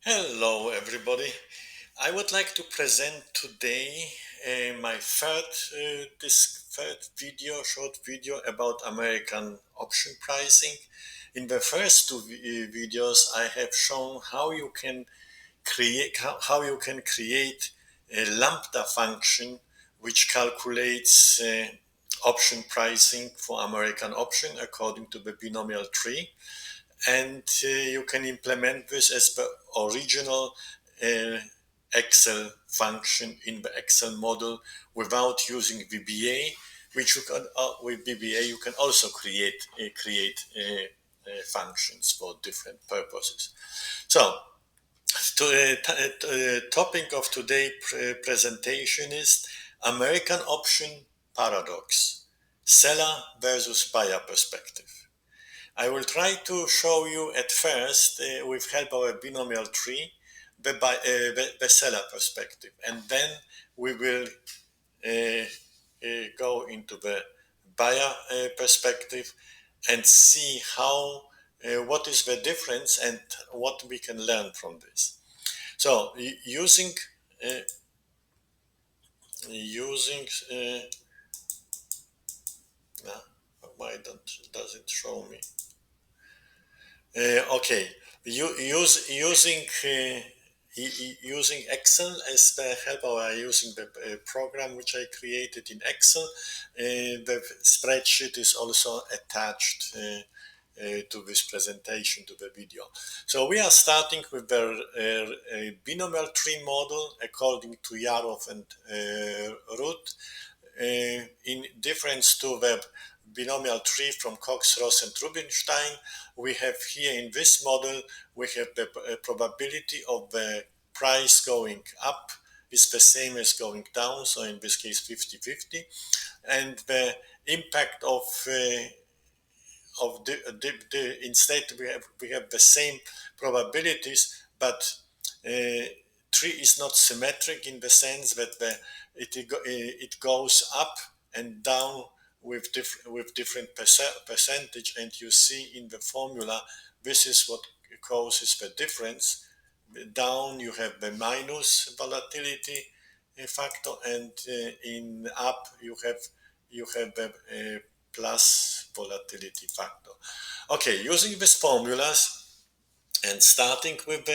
Hello, everybody. I would like to present today my third short video about American option pricing. In the first two videos, I have shown how you can create a lambda function which calculates option pricing for American option according to the binomial tree, and you can implement this as the original uh, Excel function in the Excel model without using VBA, which you can with VBA you can also create functions for different purposes. So, topic of today presentation is American option paradox: seller versus buyer perspective. I will try to show you at first, with help of a binomial tree, the seller perspective, and then we will go into the buyer perspective and see what is the difference and what we can learn from this. So, uh, using uh, why don't does it show me? Okay, using Excel as the help, or using the program which I created in Excel. The spreadsheet is also attached to this presentation, to the video. So we are starting with the binomial tree model according to Yarov and Root, in difference to the binomial tree from Cox, Ross, and Rubinstein. We have here in this model, we have the probability of the price going up is the same as going down, so in this case 50-50, and the impact of instead we have the same probabilities, but tree is not symmetric in the sense that it goes up and down with different percentage, and you see in the formula this is what causes the difference. Down you have the minus volatility factor, and in up you have the plus volatility factor. Okay, using these formulas and starting with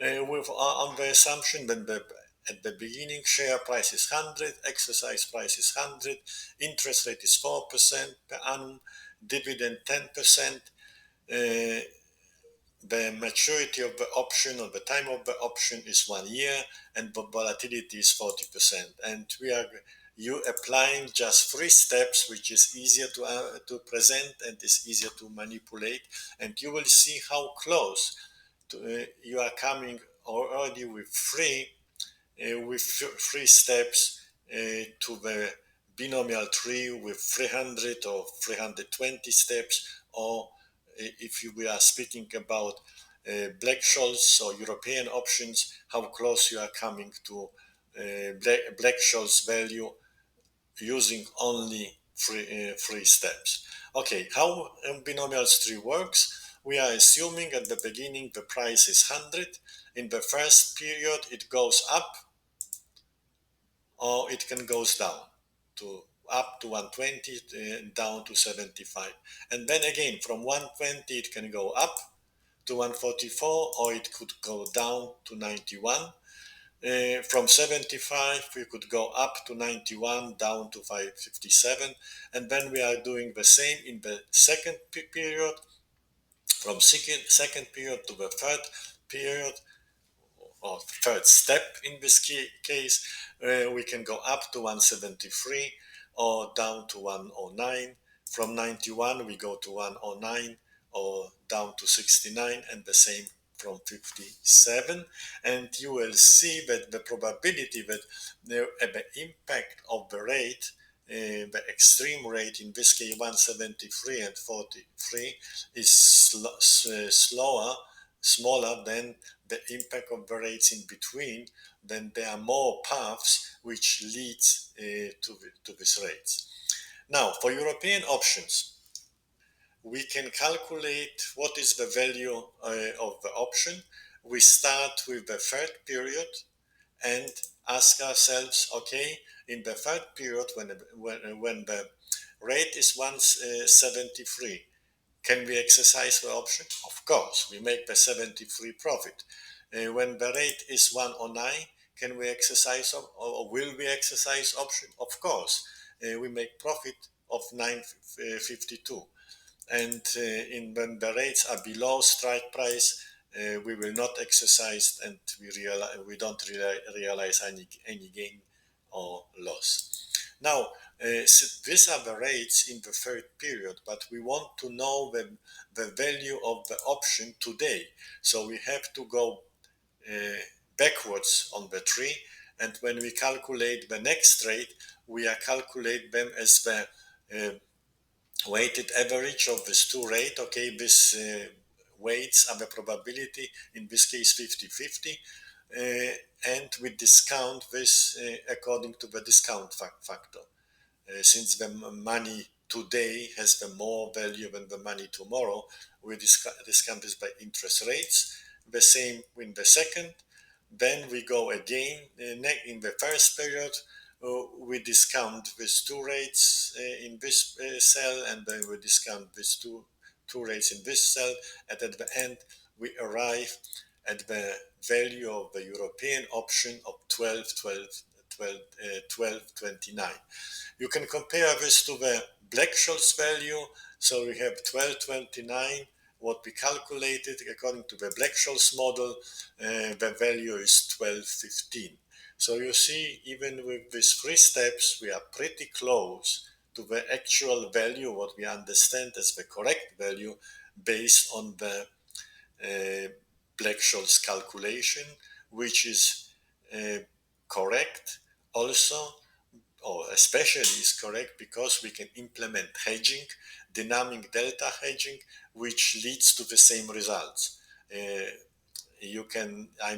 on the assumption that at the beginning share price is 100, exercise price is 100, interest rate is 4% per annum, dividend 10%, the maturity of the option or the time of the option is 1 year, and the volatility is 40%. And we are you applying just 3 steps, which is easier to present and is easier to manipulate, and you will see how close you are coming already with three steps to the binomial tree with 300 or 320 steps, or if we are speaking about Black-Scholes or European options, how close you are coming to Black-Scholes value using only three steps. Okay, how binomial tree works? We are assuming at the beginning the price is 100. In the first period, it goes up, or it can goes down to up to 120, down to 75, and then again from 120 it can go up to 144, or it could go down to 91. From 75 we could go up to 91, down to 557, and then we are doing the same in the second period, from second period to the third period, or third step in this case. We can go up to 173 or down to 109. From 91 we go to 109 or down to 69, and the same from 57. And you will see that the probability that the impact of the rate, the extreme rate, in this case 173 and 43, is smaller than the impact of the rates in between. Then there are more paths which leads to these rates. Now, for European options, we can calculate what is the value of the option. we start with the third period and ask ourselves, okay, in the third period, when the rate is 173, can we exercise the option? Of course, we make the 73 profit. When the rate is 109, can we exercise or will we exercise option? Of course, we make profit of 952. And when the rates are below strike price, we will not exercise, and we don't realize any gain or loss. Now, so these are the rates in the third period, but we want to know the value of the option today. So we have to go uh, backwards on the tree, and when we calculate the next rate, we are calculate them as the weighted average of these two rate. Okay, this weights are the probability, in this case 50-50, and we discount this according to the discount factor. Since the money today has the more value than the money tomorrow, we discount this by interest rates. The same in the second. Then we go again in the first period. We discount these two rates in this cell, and then we discount these two rates in this cell. And at the end, we arrive at the value of the European option of 12.29. You can compare this to the Black-Scholes value. So we have 1229, what we calculated according to the Black-Scholes model, the value is 1215. So you see, even with these three steps, we are pretty close to the actual value, what we understand as the correct value based on the Black-Scholes calculation, which is correct also, or especially is correct because we can implement hedging, dynamic delta hedging, which leads to the same results. I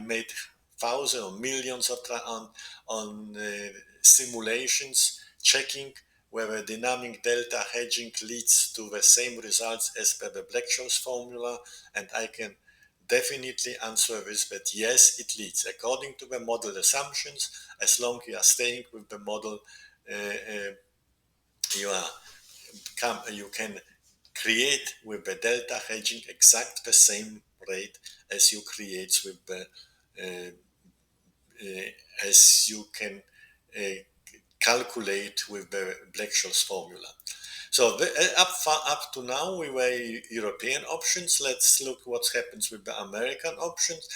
made thousands or millions of on simulations checking whether dynamic delta hedging leads to the same results as per the Black-Scholes formula, and I can definitely answer this that yes, it leads according to the model assumptions. As long as you are staying with the model, you are you can create with the delta hedging exact the same rate as you create with the as you can calculate with the Black-Scholes formula. So up to now we were European options. Let's look what happens with the American options.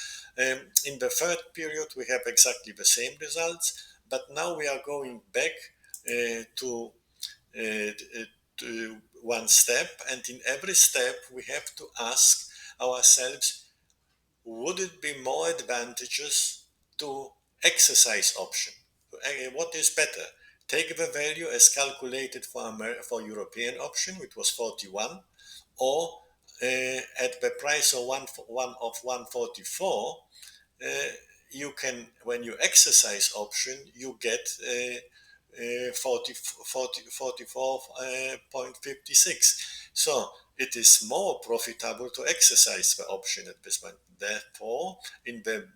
In the third period we have exactly the same results, but now we are going back to one step, and in every step we have to ask ourselves, would it be more advantageous to exercise option? What is better? Take the value as calculated for European option, which was 41, or at the price of 144, you can, when you exercise option, you get 44.56. So it is more profitable to exercise the option at this point. Therefore, in the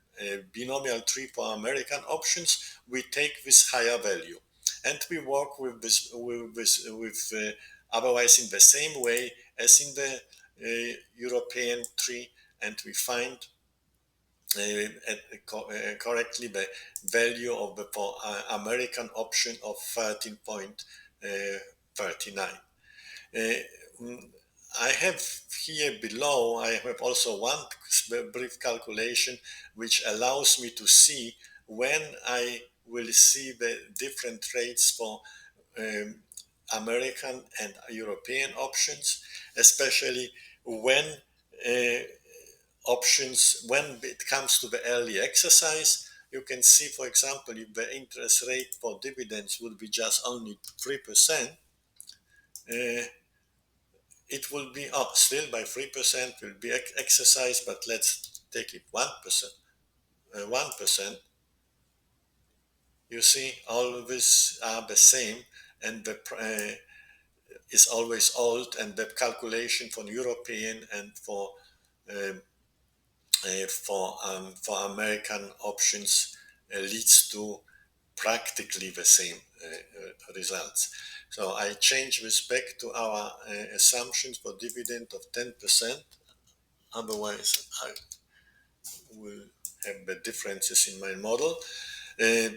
binomial tree for American options, we take this higher value, and we work with otherwise in the same way as in the European tree, and we find correctly the value of the American option of 13.39. I have here below, I have also one brief calculation which allows me to see when I will see the different rates for American and European options, especially when options, when it comes to the early exercise. You can see, for example, if the interest rate for dividends would be just only 3%, it will be up still by 3%, will be exercised, but let's take it 1%. 1%. You see, all of these are the same, and the is always old, and the calculation for European and for for American options leads to practically the same results. So I change this back to our assumptions for dividend of 10%. Otherwise, I will have the differences in my model. Uh,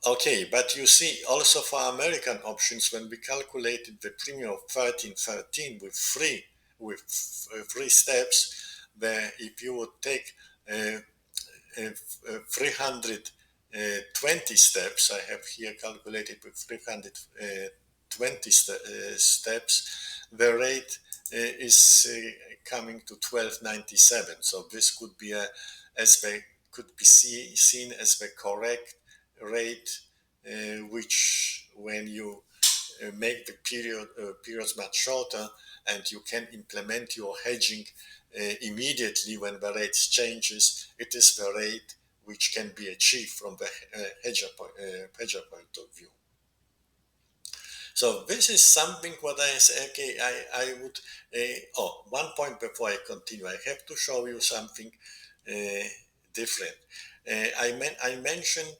Okay, but you see, also for American options, when we calculated the premium of 1313 with three steps, where if you would take uh, 320 steps, I have here calculated with 320 steps, the rate is coming to 1297. So this could be seen as the correct rate, which when you make the periods much shorter, and you can implement your hedging immediately when the rate changes, it is the rate which can be achieved from the hedger point of view. So this is something what I say, okay, I would, one point before I continue, I have to show you something different. I mentioned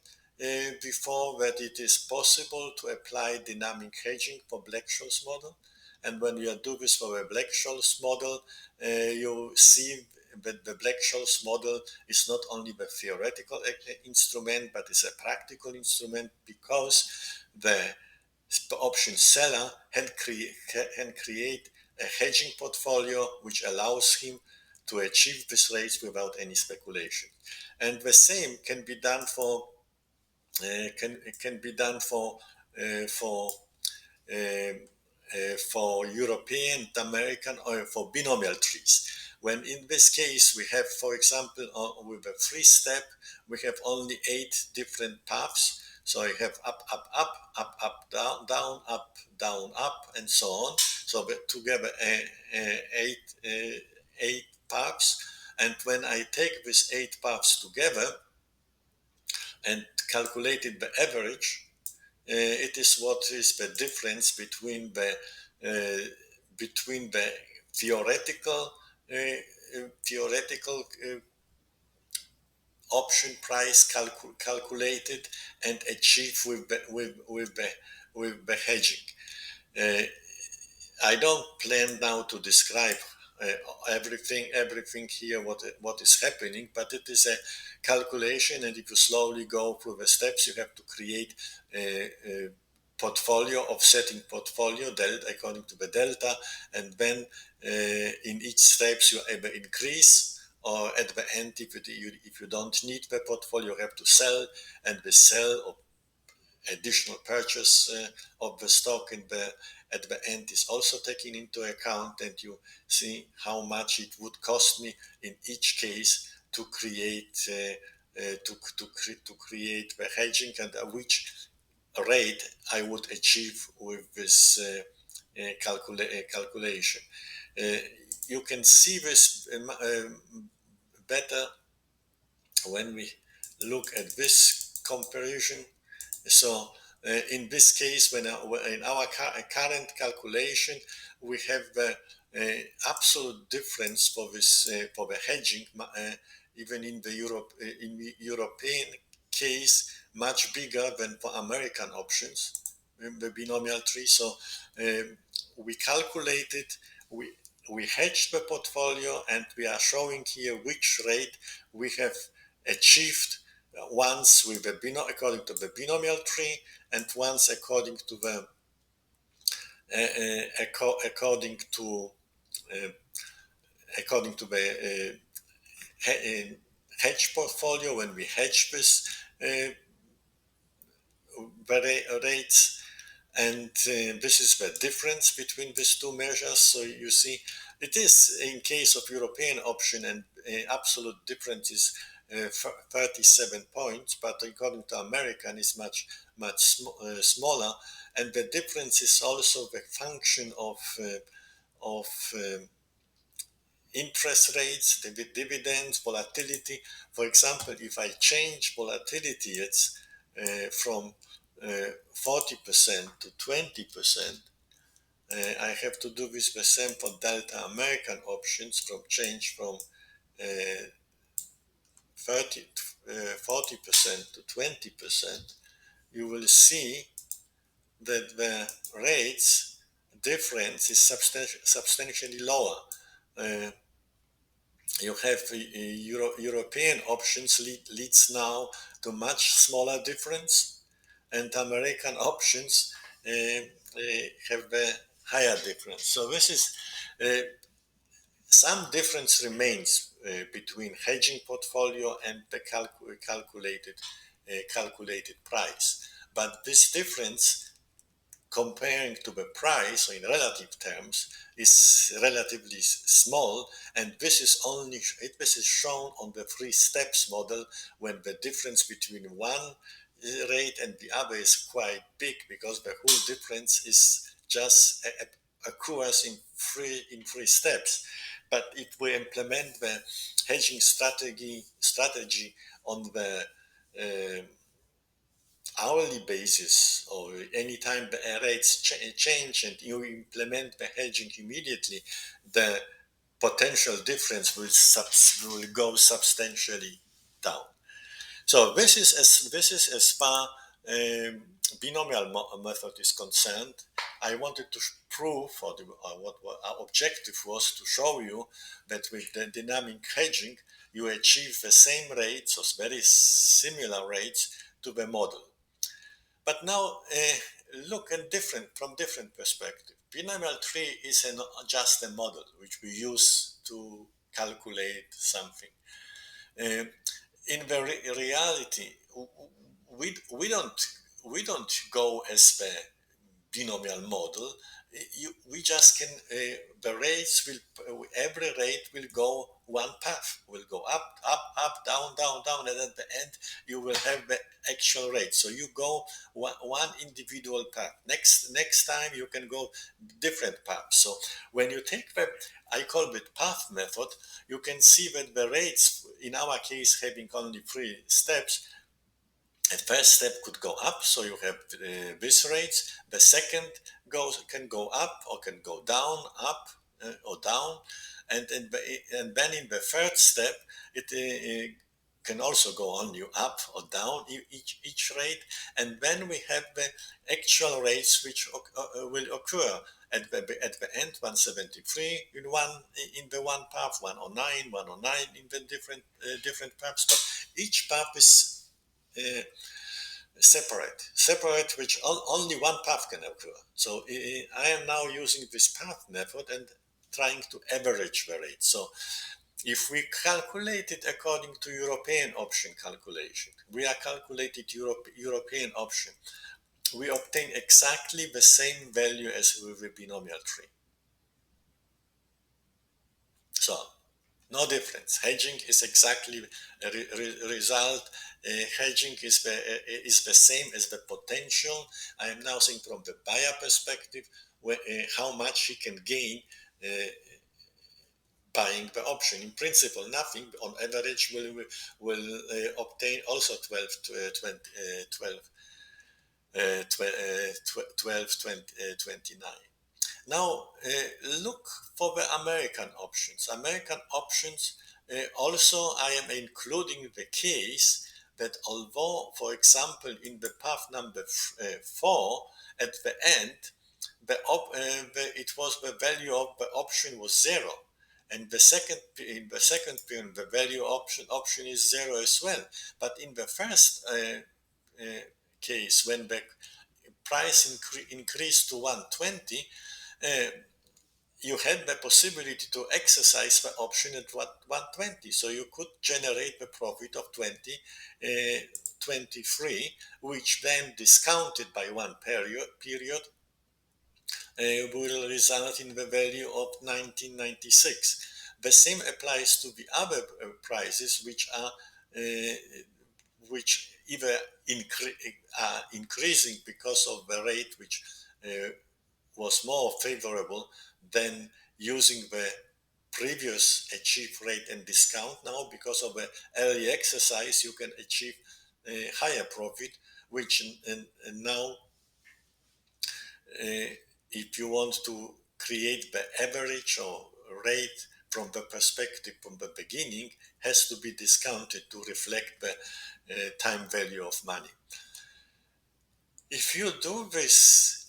before that it is possible to apply dynamic hedging for Black-Scholes model. And when you do this for a Black-Scholes model, you see that the Black-Scholes model is not only the theoretical instrument, but is a practical instrument, because the option seller can create a hedging portfolio which allows him to achieve these rates without any speculation. And the same can be done for for European, American, or for binomial trees. When in this case we have, for example, with a three step, we have only 8 different paths. So I have up, up, up, up, up, down, down, up, down, up, and so on. So together 8 paths. And when I take these 8 paths together and calculated the average, it is what is the difference between the theoretical option price calculated and achieved with the hedging. I don't plan now to describe everything here what is happening, but it is a calculation, and if you slowly go through the steps, you have to create a portfolio, offsetting portfolio according to the delta, and then in each steps you either increase, or at the end, if you don't need the portfolio, you have to sell, and the sell or additional purchase of the stock at the end is also taken into account, and you see how much it would cost me in each case to create to create the hedging, and which rate I would achieve with this calculation. You can see this better when we look at this comparison. So in this case, when in our current calculation, we have the absolute difference for this for the hedging, even in the European case, much bigger than for American options in the binomial tree. So we calculated, we hedged the portfolio, and we are showing here which rate we have achieved once with according to the binomial tree, and once according to the according to the hedge portfolio, when we hedge this rates. And this is the difference between these two measures. So you see, it is in case of European option, and absolute difference is 37 points, but according to American is much smaller, and the difference is also the function of interest rates, dividends, volatility. For example, if I change volatility, it's from 40% to 20%. I have to do this the same for Delta American options, from change from 40% to 20%, you will see that the rates difference is substantially lower. Uh, you have European options leads now to much smaller difference, and American options have a higher difference. So this is some difference remains between hedging portfolio and the calculated price, but this difference comparing to the price or in relative terms is relatively small, and this is shown on the three steps model when the difference between one rate and the other is quite big, because the whole difference is just occurs in three steps. But if we implement the hedging strategy on the hourly basis, or anytime the rates change and you implement the hedging immediately, the potential difference will go substantially down. So this is as far binomial method is concerned. I wanted to prove, or what our objective was to show you that with the dynamic hedging, you achieve the same rates or very similar rates to the model. But now look at from different perspective. Binomial tree is just a model which we use to calculate something. Uh, in the reality, we don't go as the binomial model. We just can the rates will every rate will go one path, will go up, down, down, down, and at the end you will have the actual rate. So you go one individual path. Next time you can go different paths. So when you take the, I call it path method, you can see that the rates in our case having only three steps. The first step could go up, so you have these rates. The second can go up or can go down, up or down, and then in the third step, it can also go only up or down each rate, and then we have the actual rates which will occur at the end. 173 in the one path, 109 in the different paths, but each path is separate, which only one path can occur. So I am now using this path method and trying to average the rate. So if we calculate it according to European option calculation, we are calculated European option, we obtain exactly the same value as with the binomial tree. So no difference. Hedging is exactly a result. Hedging is the same as the potential. I am now saying from the buyer perspective, how much he can gain buying the option. In principle, nothing. On average, will obtain also 12, 20, 29. Now, look for the American options. American options, also I am including the case that although, for example, in the path number 4, at the end, it was the value of the option was 0. And in the second period, the value option is 0 as well. But in the first case, when the price increased to 120, uh, you had the possibility to exercise the option at 120. So you could generate the profit of 23, which then discounted by one period will result in the value of 1996. The same applies to the other prices, which either are increasing because of the rate which was more favorable than using the previous achieved rate and discount. Now, because of the early exercise, you can achieve a higher profit, which and now if you want to create the average or rate from the perspective from the beginning has to be discounted to reflect the time value of money. If you do this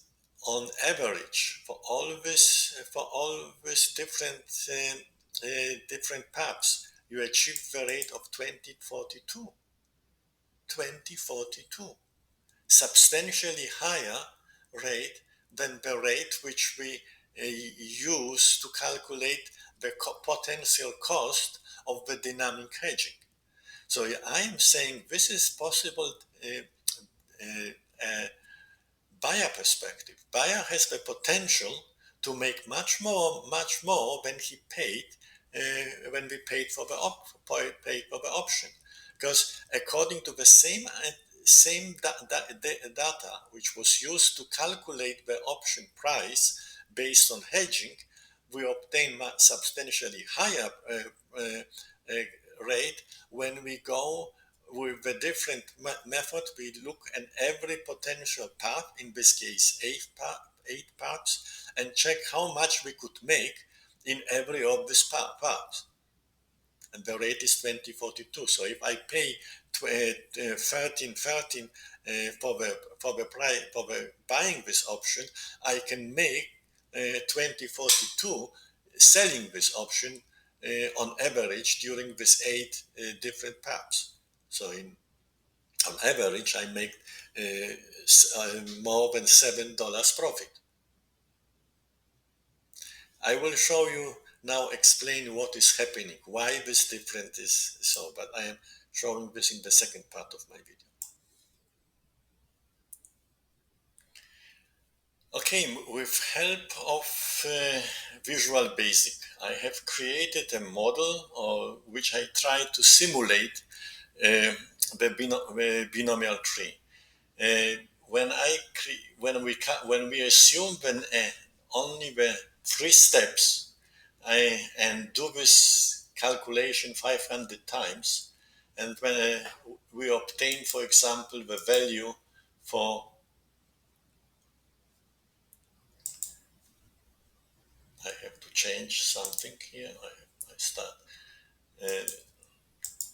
on average for all these different paths, you achieve the rate of 2042. 2042, substantially higher rate than the rate which we use to calculate the potential cost of the dynamic hedging. So I am saying this is possible. Buyer perspective. Buyer has the potential to make much more than he paid when we paid for the option, because according to the same data which was used to calculate the option price based on hedging, we obtain substantially higher rate when we go with a different method. We look at every potential path, in this case eight paths, and check how much we could make in every of these paths. And the rate is 2042. So if I pay 13 for the buying this option, I can make 2042 selling this option on average during these eight different paths. So on average, I make more than $7 profit. I will show you now, explain what is happening, why this difference is so, but I am showing this in the second part of my video. Okay, with help of Visual Basic, I have created a model which I try to simulate the binomial tree. When we assume only the three steps, and do this calculation 500 times, and when we obtain, for example, the value for, I have to change something here. I start,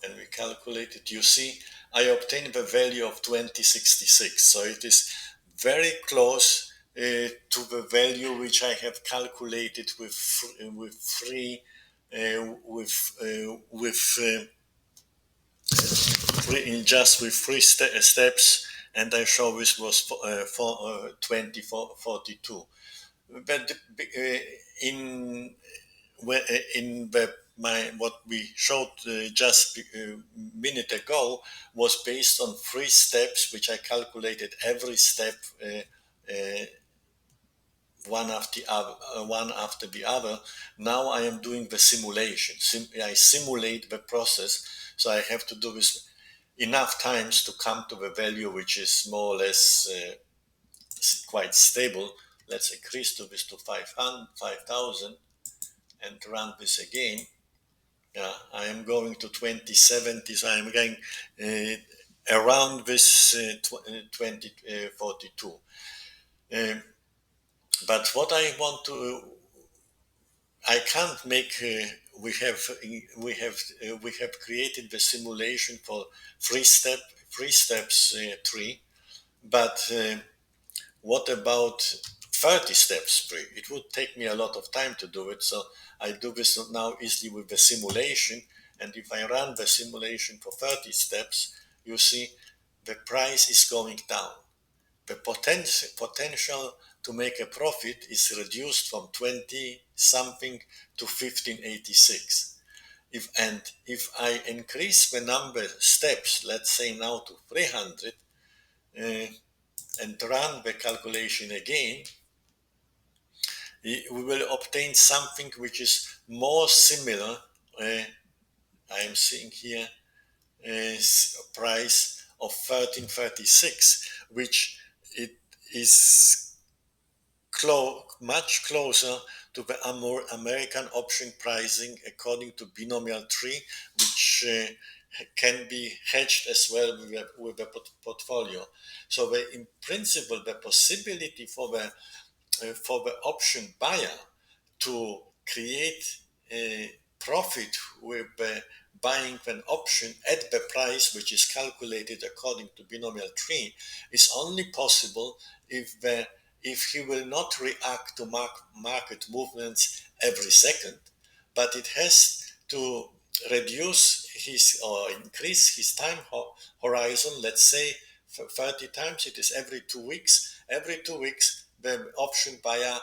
and we calculate it. You see, I obtain the value of 2066. So it is very close to the value which I have calculated with three steps, and I show this was for 2042. But in what we showed just a minute ago was based on three steps, which I calculated every step one after the other. Now I am doing the simulation. I simulate the process, so I have to do this enough times to come to the value which is more or less quite stable. Let's increase this to 5,000 and run this again. I am going to 2070, so I'm going around this 2042. But what I want to, I can't make. We have created the simulation for three steps tree, but what about 30 steps tree? It would take me a lot of time to do it, so I do this now easily with the simulation. And if I run the simulation for 30 steps, you see the price is going down. The potential to make a profit is reduced from 20 something to 1586. If I increase the number of steps, let's say now to 300, and run the calculation again, we will obtain something which is more similar. I am seeing here a price of 1336, which it is much closer to the American option pricing according to binomial tree, which can be hedged as well with the portfolio. So in principle, the possibility for the option buyer to create profit with buying an option at the price which is calculated according to binomial tree is only possible if he will not react to market movements every second, but it has to reduce his or increase his time horizon. Let's say for 30 times, it is every 2 weeks. Every 2 weeks, the option buyer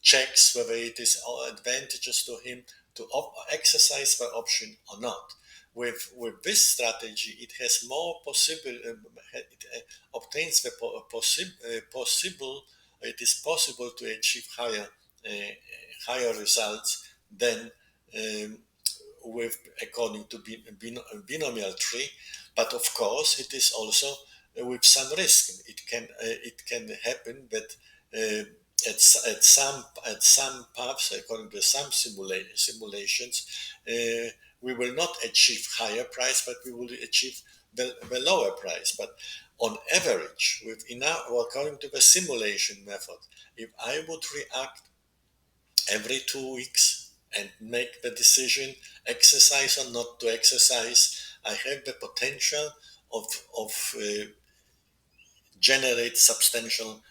checks whether it is advantageous to him to exercise the option or not. With this strategy, it has more possible. It obtains the possible. It is possible to achieve higher results than um, with according to binomial tree. But of course, it is also with some risk. It can happen that at some paths, according to some simulations, we will not achieve higher price, but we will achieve the lower price. But on average, according to the simulation method, if I would react every 2 weeks and make the decision exercise or not to exercise, I have the potential of generate substantial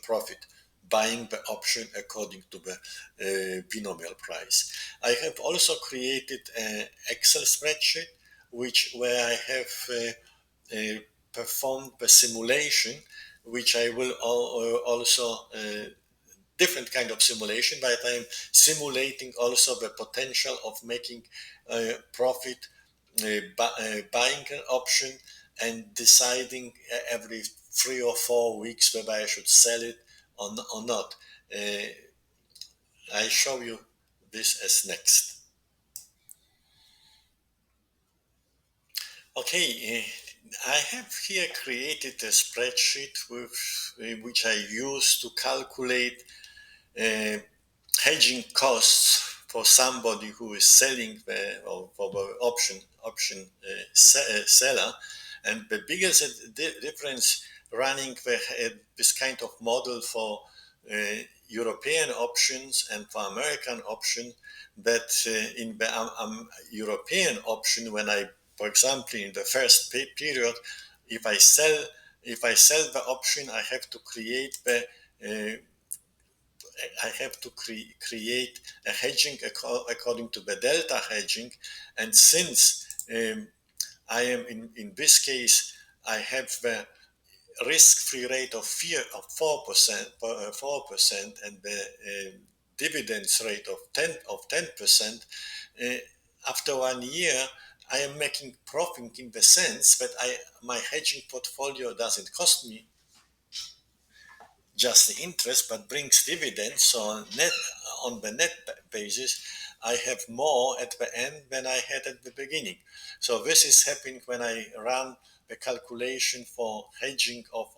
profit buying the option according to the binomial price. I have also created an Excel spreadsheet where I have performed the simulation, which I will also different kind of simulation, but I'm simulating also the potential of making profit buying an option and deciding every 3 or 4 weeks whether I should sell it or not. I show you this as next. Okay, I have here created a spreadsheet which I use to calculate uh, hedging costs for somebody who is selling or for the option seller, and the biggest difference running this kind of model for European options and for American option, that in the European option, when I, for example, in the first period, if I sell the option, I have to create the I have to create a hedging according to the delta hedging. And since I am in this case, I have the risk-free rate of 4%, and the dividends rate of 10%. Uh, After 1 year, I am making profit in the sense that my hedging portfolio doesn't cost me just the interest, but brings dividends. So on the net basis, I have more at the end than I had at the beginning. So this is happening when I run the calculation for hedging of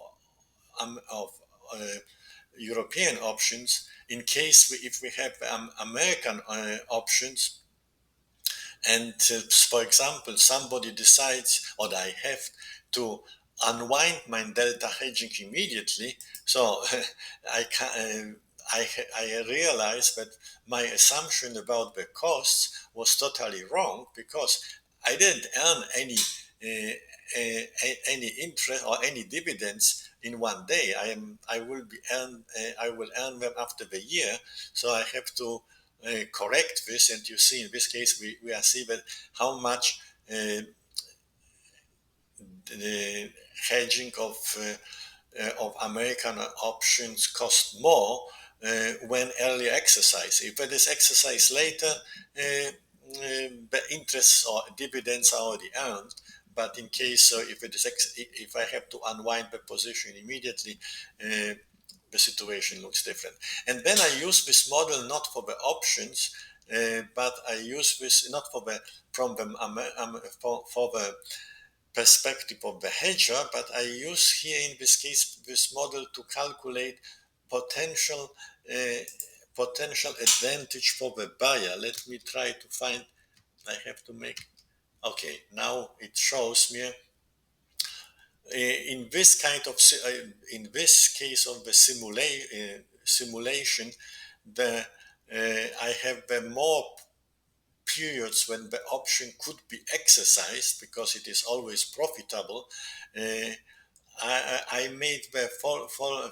European options. In case if we have American options, and for example, somebody decides, or I have to unwind my delta hedging immediately, so I can. I realized that my assumption about the costs was totally wrong, because I didn't earn any interest or any dividends in one day. I will earn them after the year. So I have to correct this, and you see in this case we are seeing how much the hedging of American options cost more when early exercise. If it is exercised later, the interests or dividends are already earned. But in case if I have to unwind the position immediately, the situation looks different. And then I use this model not for the options, but I use this not for the from the for the perspective of the hedger, but I use here in this case this model to calculate potential uh, potential advantage for the buyer. Let me try to find. I have to make. Okay, now it shows me in this kind of in this case of the simulation, the I have more periods when the option could be exercised because it is always profitable. Uh, I made the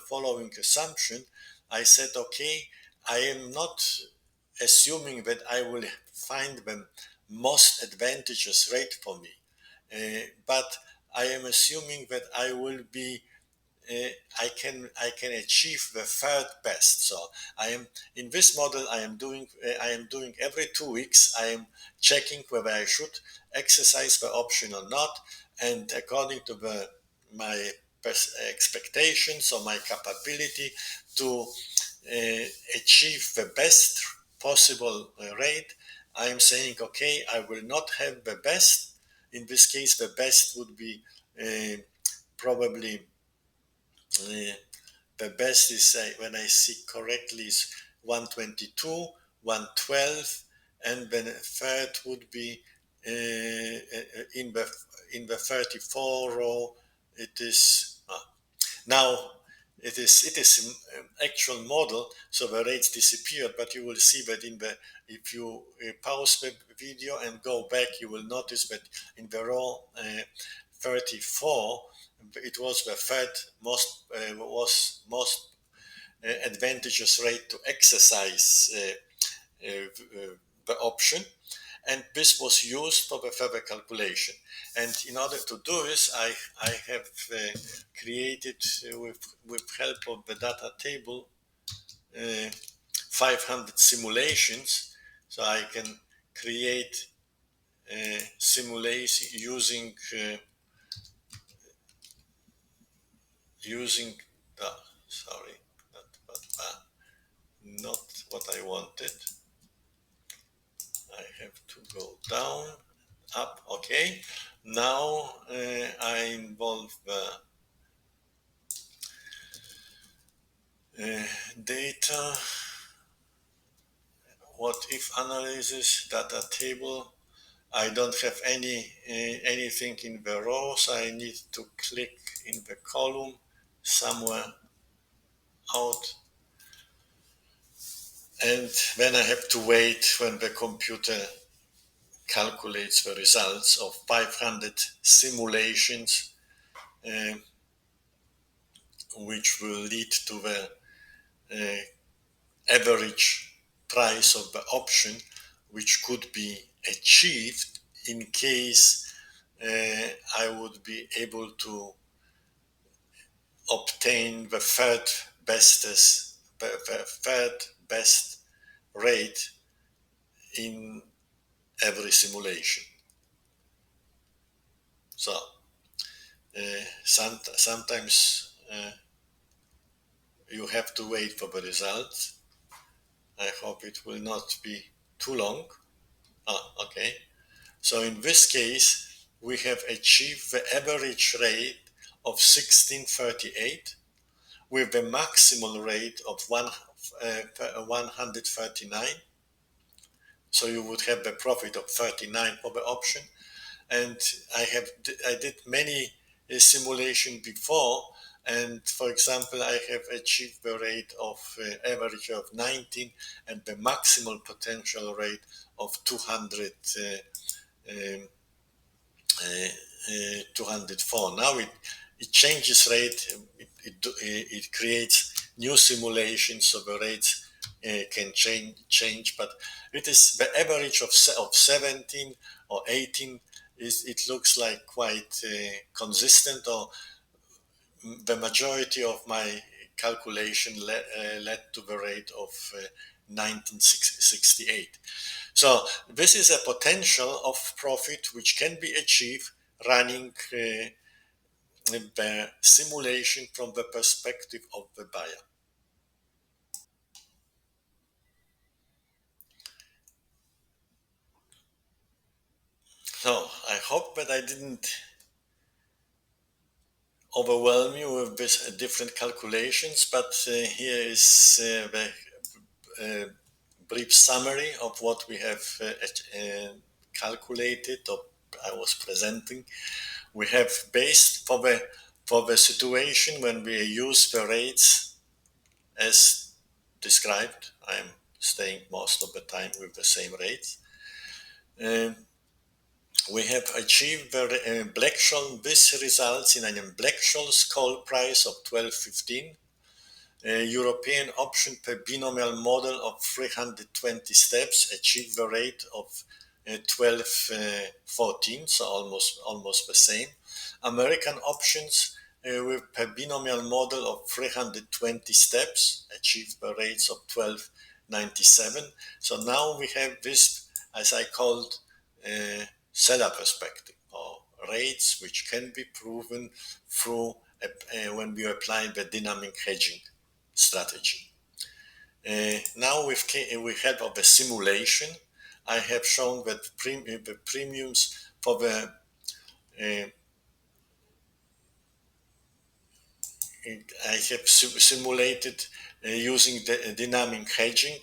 following assumption. I said, okay, I am not assuming that I will find the most advantageous rate for me, but I am assuming that I will be uh, I can achieve the third best. So I am in this model. I am doing every 2 weeks. I am checking whether I should exercise the option or not, and according to my expectations or my capability to achieve the best possible rate, I am saying, okay, I will not have the best. In this case, the best would be probably uh, the best is when I see correctly is 122, 112, and then third would be in the 34 row. It is now it is actual model, so the rates disappeared. But you will see that in the if you pause the video and go back, you will notice that in the row 34, it was the third most advantageous rate to exercise the option, and this was used for the further calculation. And in order to do this, I have created with help of the data table uh, 500 simulations, so I can create simulation using sorry, not, not what I wanted. I have to go down, up, okay. Now I involve data, what if analysis, data table. I don't have anything in the rows. I need to click in the column somewhere out, and then I have to wait when the computer calculates the results of 500 simulations, uh, which will lead to the average price of the option, which could be achieved in case I would be able to obtain the third best rate in every simulation. So sometimes you have to wait for the results. I hope it will not be too long. Okay. So in this case, we have achieved the average rate of 1638 with the maximal rate of 139. So you would have the profit of 39 for the option. And I did many simulation before, and for example, I have achieved the rate of average of 19 and the maximal potential rate of 200. 204. Now it changes rate, it creates new simulations, so the rates can change, but it is the average of 17 or 18. It looks like quite consistent, or the majority of my calculation led to the rate of 1968. So this is a potential of profit which can be achieved running the simulation from the perspective of the buyer. So I hope that I didn't overwhelm you with this different calculations, but here is the brief summary of what we have calculated or I was presenting. We have based for the situation when we use the rates as described. I'm staying most of the time with the same rates. Um, we have achieved Black-Scholes. This results in a Black-Scholes call price of 12.15. European option per binomial model of 320 steps achieved the rate of 12.14, so almost the same. American options with per binomial model of 320 steps achieved the rates of 12.97. So now we have this, as I called, seller perspective, or rates which can be proven through when we apply the dynamic hedging strategy. Now with help of the simulation, I have shown that the premiums for the I have simulated using the dynamic hedging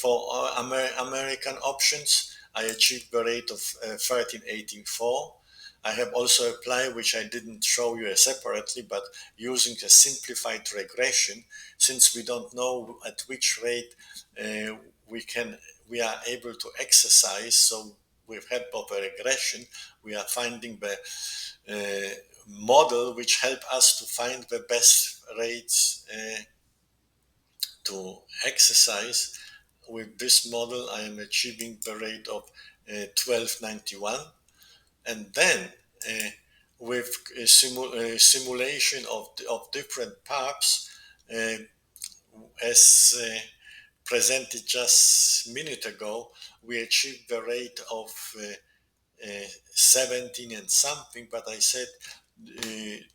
for American options. I achieved the rate of 13.84. I have also applied, which I didn't show you separately, but using a simplified regression, since we don't know at which rate uh, we are able to exercise. So with help of a regression, we are finding the model which help us to find the best rates to exercise. With this model, I am achieving the rate of 1291, and then with a simulation of different parts, uh, as presented just a minute ago, we achieved the rate of 17 and something, but I said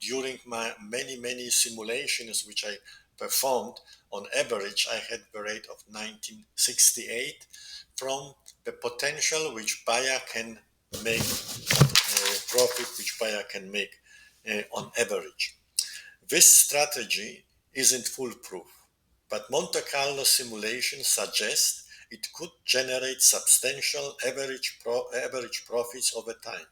during my many simulations which I performed, on average I had the rate of 1968 from the potential which buyer can make, profit which buyer can make on average. This strategy isn't foolproof, but Monte Carlo simulations suggest it could generate substantial average profits over time.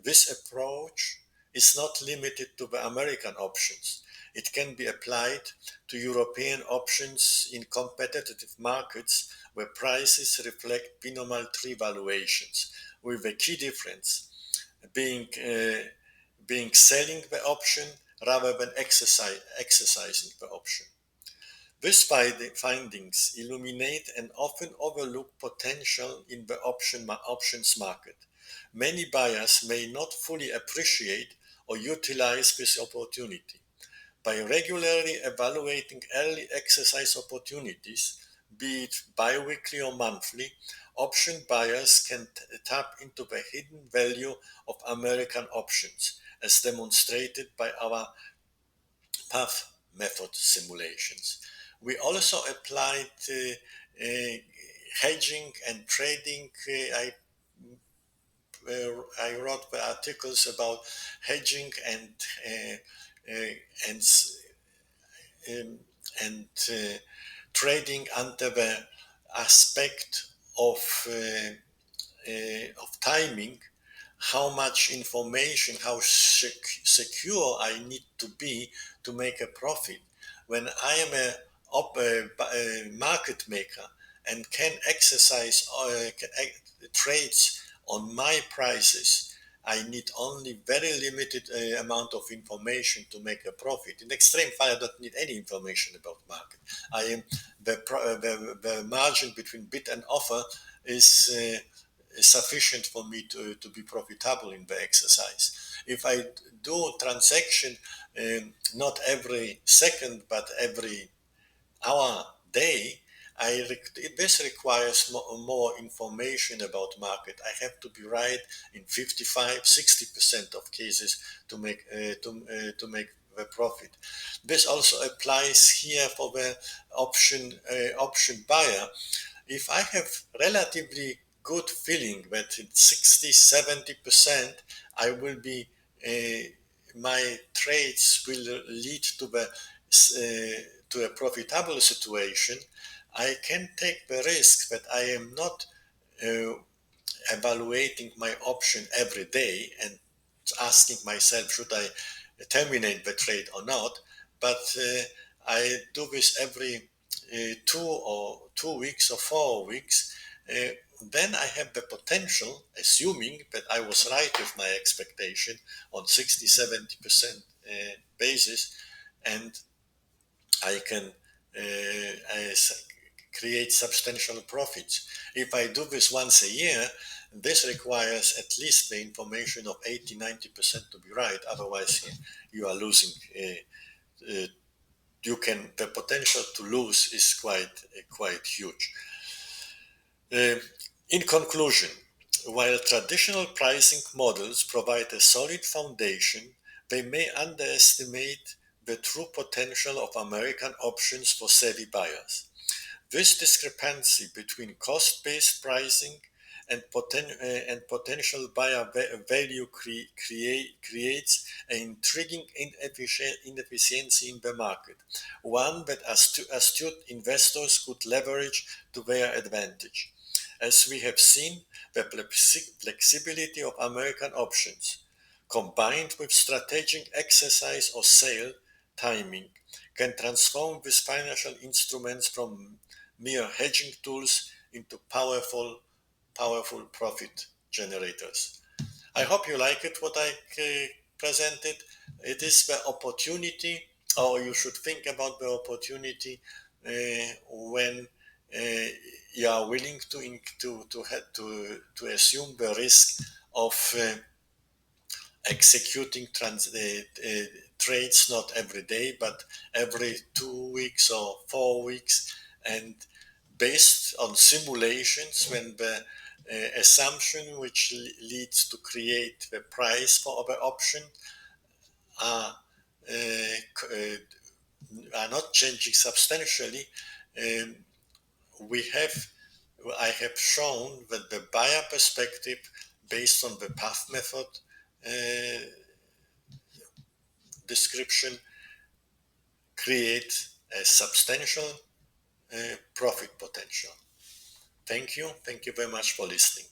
This approach is not limited to the American options. It can be applied to European options in competitive markets where prices reflect binomial tree valuations, with the key difference being selling the option rather than exercising the option. These findings illuminate an often overlooked potential in the options market. Many buyers may not fully appreciate or utilize this opportunity. By regularly evaluating early exercise opportunities, be it biweekly or monthly, option buyers can tap into the hidden value of American options, as demonstrated by our path method simulations. We also applied hedging and trading. I wrote the articles about hedging uh, uh, and um, and trading under the aspect of timing, how much information, how secure I need to be to make a profit. When I am a market maker and can exercise trades on my prices, I need only very limited amount of information to make a profit. In extreme file, I don't need any information about market. I am the margin between bid and offer is sufficient for me to be profitable in the exercise. If I do transaction not every second but every hour, day, this requires more information about market. I have to be right in 55-60% of cases to make the profit. This also applies here for the option buyer. If I have relatively good feeling that in 60-70% I will be my trades will lead to a profitable situation, I can take the risk that I am not uh, evaluating my option every day and asking myself, should I terminate the trade or not? But I do this every 2 weeks or 4 weeks, then I have the potential, assuming that I was right with my expectation on 60-70% basis, and I can create substantial profits. If I do this once a year, this requires at least the information of 80-90% to be right. Otherwise, you are losing. Uh, the potential to lose is quite huge. Uh, in conclusion, while traditional pricing models provide a solid foundation, they may underestimate the true potential of American options for savvy buyers. This discrepancy between cost-based pricing and, potential buyer value creates an intriguing inefficiency in the market, one that astute investors could leverage to their advantage. As we have seen, the flexibility of American options, combined with strategic exercise or sale timing, can transform these financial instruments from mere hedging tools into powerful profit generators. I hope you like it what I presented. It is the opportunity, or you should think about the opportunity when uh, you are willing to assume the risk of executing trades not every day but every 2 weeks or 4 weeks, and based on simulations when the assumption which leads to create the price for the option are, are not changing substantially. um, we have I have shown that the buyer perspective based on the path method uh, description create a substantial profit potential. Thank you. Thank you very much for listening.